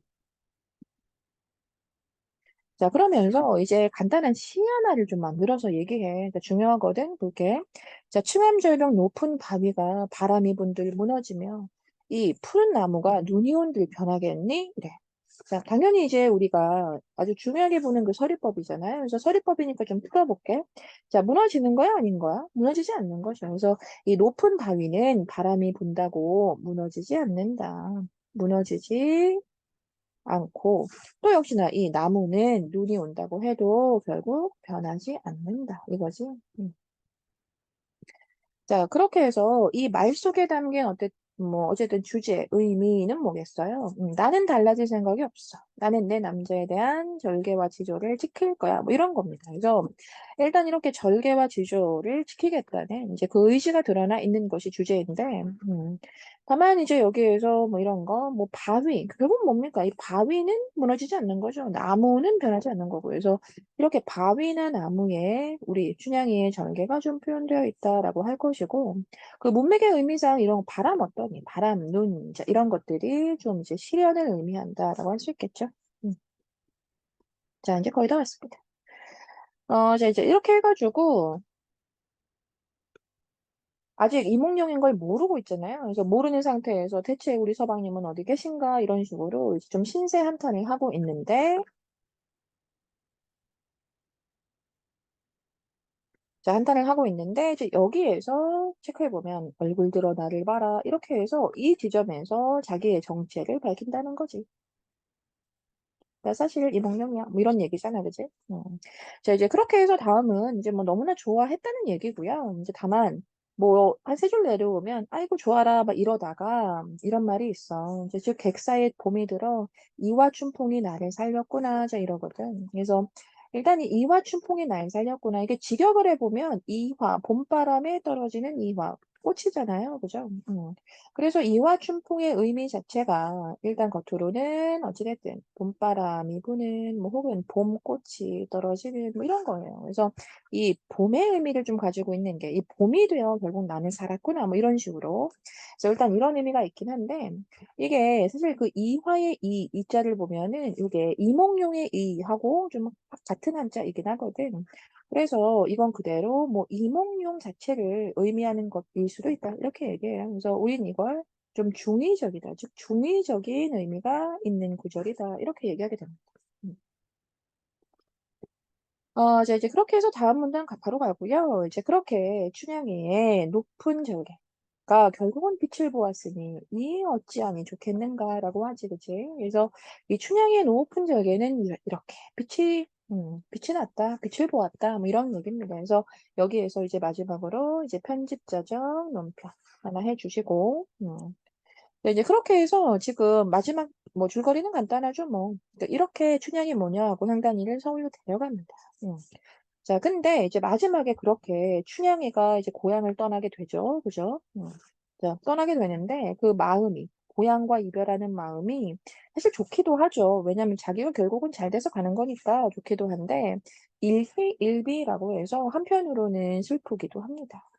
자, 그러면서 이제 간단한 시 하나를 좀 만들어서 얘기해. 그러니까 중요하거든, 그게. 자, 층암절벽 높은 바위가 바람이 분들 무너지며 이 푸른 나무가 눈이 온들 변하겠니? 이래. 자, 당연히 이제 우리가 아주 중요하게 보는 그 서리법이잖아요. 그래서 서리법이니까 좀 풀어볼게. 자, 무너지는 거야, 아닌 거야? 무너지지 않는 거죠. 그래서 이 높은 바위는 바람이 분다고 무너지지 않는다. 무너지지 않고 또 역시나 이 나무는 눈이 온다고 해도 결국 변하지 않는다. 이거지. 음. 자, 그렇게 해서 이 말 속에 담긴 어쨌든 주제, 의미는 뭐겠어요? 나는 달라질 생각이 없어. 나는 내 남자에 대한 절개와 지조를 지킬 거야. 뭐 이런 겁니다. 그래서 일단 이렇게 절개와 지조를 지키겠다는 이제 그 의지가 드러나 있는 것이 주제인데, 다만 이제 여기에서 뭐 이런 거, 뭐 바위, 결국 뭡니까? 이 바위는 무너지지 않는 거죠. 나무는 변하지 않는 거고. 그래서 이렇게 바위나 나무에 우리 춘향이의 절개가 좀 표현되어 있다라고 할 것이고, 그 문맥의 의미상 이런 바람 어떠니? 바람, 눈, 이제 이런 것들이 좀 이제 시련을 의미한다라고 할 수 있겠죠. 음. 자, 이제 거의 다 왔습니다. 자, 이제 이렇게 해가지고, 아직 이몽룡인 걸 모르고 있잖아요. 그래서 모르는 상태에서 대체 우리 서방님은 어디 계신가? 이런 식으로 이제 좀 신세 한탄을 하고 있는데, 자, 한탄을 하고 있는데, 이제 여기에서 체크해보면, 얼굴 들어 나를 봐라. 이렇게 해서 이 지점에서 자기의 정체를 밝힌다는 거지. 그러니까 사실 이몽룡이야. 뭐 이런 얘기잖아, 그지? 자, 이제 그렇게 해서 다음은 이제 뭐 너무나 좋아했다는 얘기고요. 이제 다만 뭐 한 세 줄 내려오면 아이고 좋아라 막 이러다가 이런 말이 있어. 이제 즉 객사에 봄이 들어 이와 춘풍이 나를 살렸구나. 자 이러거든. 그래서 일단 이 이와 춘풍이 날 살렸구나. 이게 직역을 해보면 이화, 봄바람에 떨어지는 이화, 꽃이잖아요. 그죠? 그래서 이와 춘풍의 의미 자체가 일단 겉으로는 어찌됐든 봄바람이 부는 뭐 혹은 봄꽃이 떨어지는 뭐 이런 거예요. 그래서 이 봄의 의미를 좀 가지고 있는 게 이 봄이 되어 결국 나는 살았구나 뭐 이런 식으로. 그래서 일단 이런 의미가 있긴 한데 이게 사실 그 이화의 이자를 보면은 이게 이몽룡의 이하고 좀 같은 한자이긴 하거든. 그래서 이건 그대로 뭐 이몽룡 자체를 의미하는 것일 수도 있다. 이렇게 얘기해요. 그래서 우린 이걸 좀 중의적이다. 즉 중의적인 의미가 있는 구절이다. 이렇게 얘기하게 됩니다. 음. 자, 이제 그렇게 해서 다음 문장 바로 가고요. 이제 그렇게 춘향이의 높은 절개가 결국은 빛을 보았으니 이 어찌하니 좋겠는가라고 하지, 그치? 그래서 이 춘향이의 높은 절개는 이렇게 빛이 났다, 빛을 보았다, 뭐 이런 얘기입니다. 그래서 여기에서 이제 마지막으로 이제 편집자적 논평 하나 해주시고, 네, 이제 그렇게 해서 지금 마지막 뭐 줄거리는 간단하죠, 뭐. 그러니까 이렇게 춘향이 뭐냐 하고 상단이를 서울로 데려갑니다. 음. 자, 근데 이제 마지막에 그렇게 춘향이가 이제 고향을 떠나게 되죠. 그죠? 자, 떠나게 되는데 그 마음이, 고향과 이별하는 마음이 사실 좋기도 하죠. 왜냐면 자기가 결국은 잘 돼서 가는 거니까 좋기도 한데 일희일비라고 해서 한편으로는 슬프기도 합니다.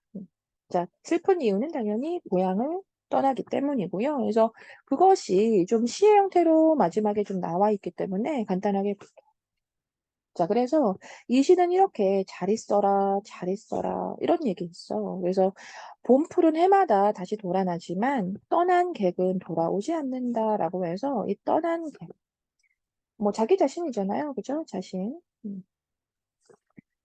자, 슬픈 이유는 당연히 고향을 떠나기 때문이고요. 그래서 그것이 좀 시의 형태로 마지막에 좀 나와 있기 때문에 간단하게 자, 그래서 이 시는 이렇게 잘 있어라, 잘 있어라, 이런 얘기 있어. 그래서 봄풀은 해마다 다시 돌아나지만 떠난 객은 돌아오지 않는다라고 해서 이 떠난 객, 뭐 자기 자신이잖아요. 그죠? 자신.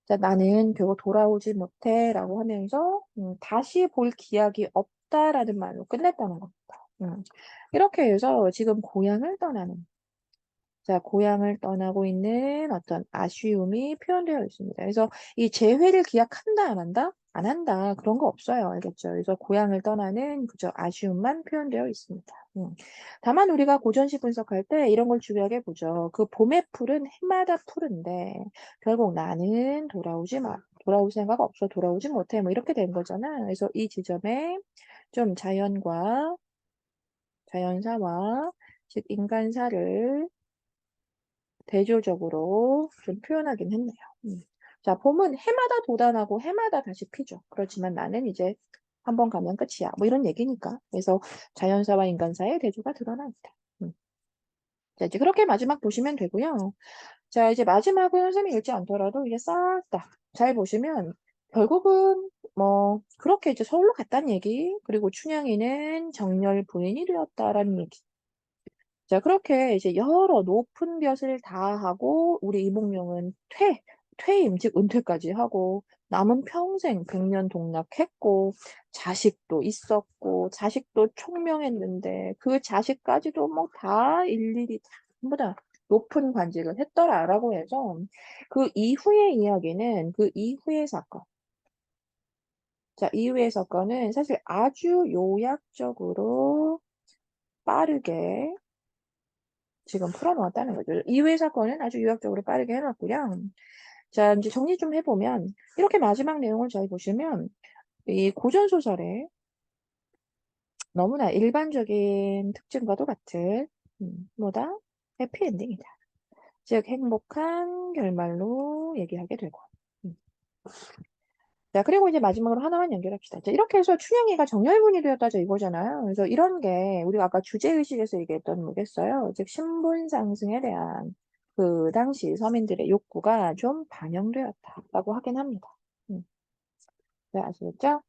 자, 나는 결국 돌아오지 못해라고 하면서 다시 볼 기약이 없다라는 말로 끝냈다는 겁니다. 이렇게 해서 지금 고향을 떠나는 자, 고향을 떠나고 있는 어떤 아쉬움이 표현되어 있습니다. 그래서 이 재회를 기약한다, 안 한다? 안 한다. 그런 거 없어요. 알겠죠? 그래서 고향을 떠나는 그저 아쉬움만 표현되어 있습니다. 다만 우리가 고전시 분석할 때 이런 걸 중요하게 보죠. 그 봄의 풀은 해마다 푸른데 결국 나는 돌아올 생각 없어, 돌아오지 못해. 뭐 이렇게 된 거잖아. 그래서 이 지점에 좀 자연사와 즉 인간사를 대조적으로 좀 표현하긴 했네요. 자, 봄은 해마다 돋아나고 해마다 다시 피죠. 그렇지만 나는 이제 한 번 가면 끝이야. 뭐 이런 얘기니까. 그래서 자연사와 인간사의 대조가 드러나 있다. 자, 이제 그렇게 마지막 보시면 되고요. 자, 이제 마지막은 선생님이 읽지 않더라도 이게 싹 다 잘 보시면 결국은 뭐 그렇게 이제 서울로 갔다는 얘기, 그리고 춘향이는 정렬 부인이 되었다라는 얘기. 자, 그렇게 이제 여러 높은 벼슬 다 하고, 우리 이몽룡은 퇴임, 즉 은퇴까지 하고, 남은 평생 백년 동락했고, 자식도 있었고, 자식도 총명했는데, 그 자식까지도 뭐 다 일일이 전부 다 높은 관직을 했더라라고 해서, 그 이후의 이야기는 그 이후의 사건. 자, 이후의 사건은 사실 아주 요약적으로 빠르게 지금 풀어놓았다는 거죠. 이후의 사건은 아주 요약적으로 빠르게 해놨고요. 자, 이제 정리 좀 해보면, 이렇게 마지막 내용을 잘 보시면, 이 고전소설의 너무나 일반적인 특징과도 같은, 뭐다? 해피엔딩이다. 즉, 행복한 결말로 얘기하게 되고. 음. 자, 그리고 이제 마지막으로 하나만 연결합시다. 자, 이렇게 해서 춘향이가 정열분이 되었다죠, 이거잖아요. 그래서 이런 게 우리가 아까 주제의식에서 얘기했던 뭐겠어요? 즉, 신분 상승에 대한 그 당시 서민들의 욕구가 좀 반영되었다라고 하긴 합니다. 네, 아시겠죠?